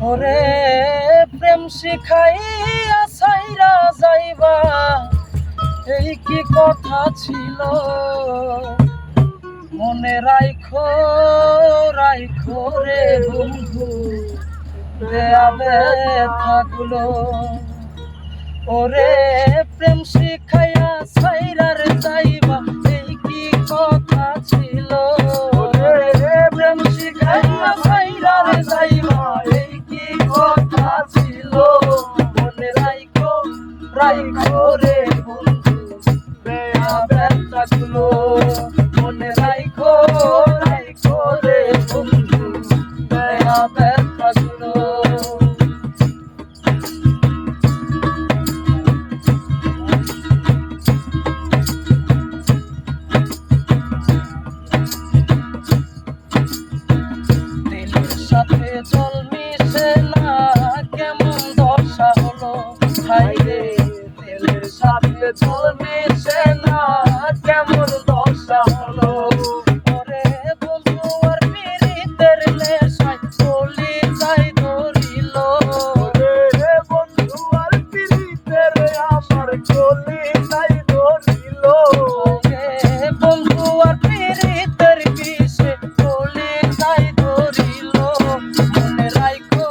ওরে প্রেম শিখাইয়া ছাইরা যাইবা, এই কি কথা ছিল? মনে রাইখো রাইখো রে বন্ধু, দেয়া ব্যথাগুলো। ওরে প্রেম শিখাইয়া ছাইরা রে যাইবা, এই কি কথা ছিল? ওরে প্রেম শিখাইয়া ছাইরা রে যাইবা, এই কি কথা ছিল? মনে রাইখো রাইখো রে বন্ধু, দেয়া ব্যথাগুলো। মনে রাইখো রাইখো রে বন্ধু, দেয়া ব্যথাগুলো। সাথে জল মিশে না, কেমন দশা হলো হাইরে। তেলের সাথে জল মিশে না, কেমন দশা হলো। ওরে বন্ধু আর পীড়িতের নেশায় কলি যাই ধরিল। ওরে বন্ধু আর পীড়িতের আমার কলি যাই ধরিল। ওরে বন্ধু আর পীড়িতের বিষে কলি যাই ধরিল। মনে রাইখো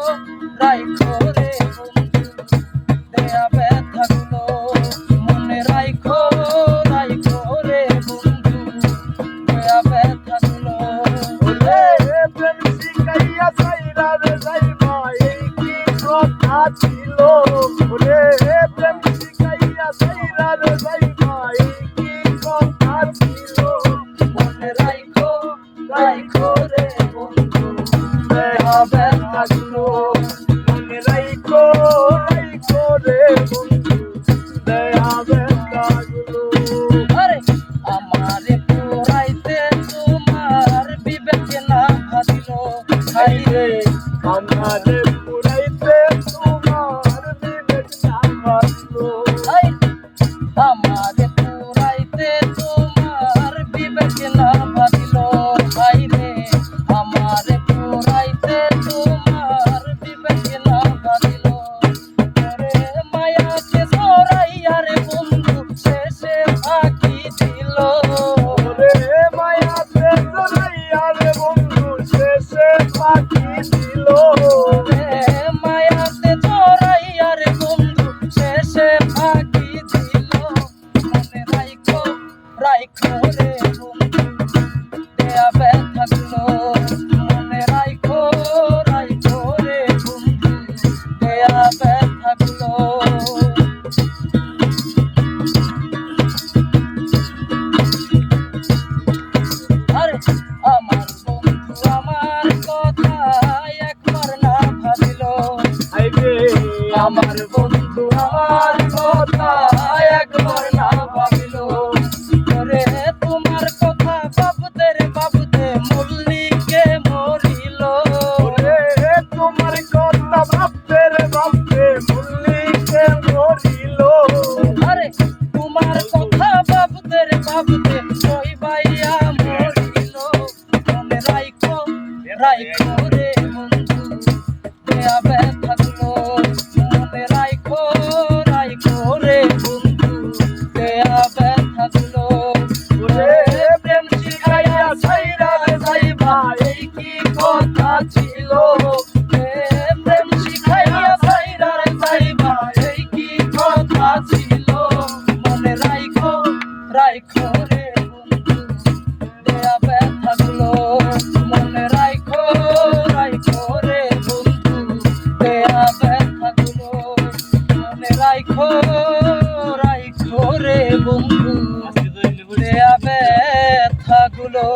রাইখো রে বন্ধু, দেয়া ব্যথাগুলো। মনে রাইখো রাইখো রে বন্ধু, দেয়া ব্যথাগুলো। ওরে প্রেম শিখাইয়া ছাইরা রে যাইবা, এই কি কথা ছিল? ওরে প্রেম শিখাইয়া ছাইরা রে যাইবা, এই কি কথা ছিল? মনে রাইখো রাইখো রে বন্ধু, দেয়া ব্যথাগুলো। মনে রাইখো রাইখো রে বন্ধু, দেয়া ব্যথাগুলো। আরে আমারে পোড়াইতে তোমার বিবেক না ভাবিল হাইরে। আমারে পোড়াইতে তোমার বিবেক না ভাবিল। আমারে পোড়াইতে তোমার বিবেক না ভাবিল হাইরে। আমারে পোড়াইতে তোমার বিবেক না ভাবিল। ওরে মায়াকে জড়াইয়া রে বন্ধু, শেষে ফাঁকি দিল। ওরে মায়াকে জড়াইয়া রে বন্ধু, শেষে ফাঁকি দিল। ওরে মায়াতে জড়াইয়া রে বন্ধু, শেষে ফাঁকি দিল। মনে রাইখো রাইখো রে বন্ধু, দেয়া ব্যথাগুলো। মনে রাইখো রাইখো রে বন্ধু, দেয়া ব্যথাগুলো। আরে আমার বন্ধু আমার কথা একবার না ভাবিল। আমার বন্ধু আমার কথা একবার না ভাবিল। ওরে তোমার কথা ভাবতে রে ভাবতে মল্লিকে মরিল। ওরে তোমার কথা ভাবতে রে ভাবতে মল্লিকে মরিল। আরে তোমার কথা ভাবতে রে ভাবতে ওই বাইয়া মরিল। মনে রাইখো রাইখো রে বন্ধু, দেয়া ব্যথাগুলো। মনে রাইখো রাইখো রে বন্ধু, দেয়া ব্যথাগুলো। ওরে প্রেম শিখাইয়া ছাইরা রে যাইবা, এই কি কথা ছিল? প্রেম শিখাইয়া ছাইরা রে যাইবা, এই কি কথা ছিল? মনে রাইখো রাইখো রে বন্ধু, দেয়া ব্যথাগুলো। মনে রাইখো রাইখো রে বন্ধু, দেয়া ব্যথাগুলো। মনে রাইখো রাইখো রে বন্ধু, দেয়া ব্যথাগুলো।